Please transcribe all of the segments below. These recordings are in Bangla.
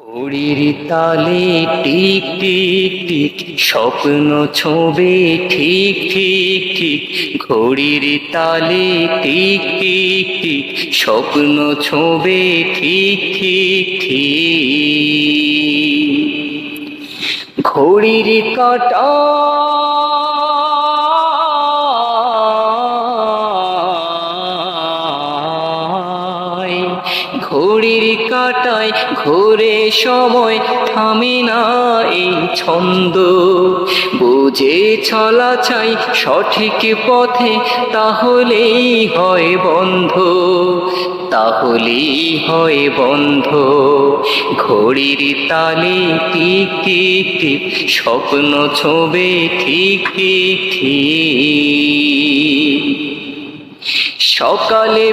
ঘড়ির তালে টিক টিক টিক স্বপ্ন ছোঁবে ঠিক ঠিক ঠিক। ঘড়ির তালে টিক টিক টিক স্বপ্ন ছোঁবে ঠিক ঠিক ঠিক। ঘড়ির কাঁটা ঘড়ির কাঁটায় ঘোরে সময় থামে না এই ছন্দ। বুঝে চলা চাই সঠিক পথে, তাহলেই হয় বন্ধ, তাহলেই হয় বন্ধ। ঘড়ির তালে টিক টিক টিক স্বপ্ন ছোঁবে ঠিক ঠিক ঠিক। সকালে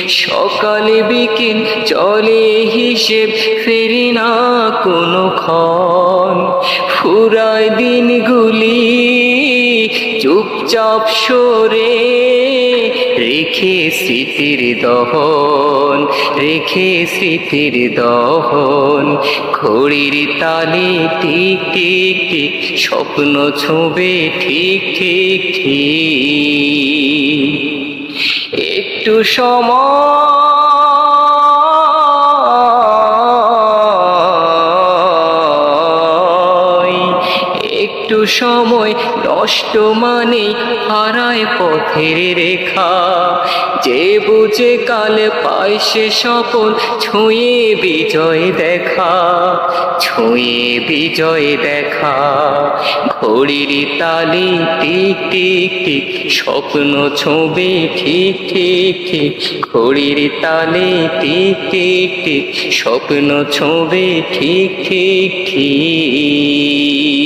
সকালে বিকেল চলে হিসেব ফেরে না কোনো ক্ষণ। ফুরায় দিনগুলি চুপচাপ সরে, রেখে স্মৃতির দহন, রেখে স্মৃতির দহন। ঘড়ির তালে টিক টিক টিক স্বপ্ন ছোঁবে ঠিক ঠিক ঠিক। একটু সময়, একটু সময় নষ্ট মানে হারায় পথের রেখা। যে বুঝে কাল পায় সে সফল, ছুঁয়ে বিজয় দেখা, ছুঁয়ে বিজয় দেখা। ঘড়ির তালে টিক টিক টিক স্বপ্ন ছোঁবে ঠিক ঠিক ঠিক। ঘড়ির তালে টিক টিক টিক স্বপ্ন ছোঁবে ঠিক ঠিক ঠিক।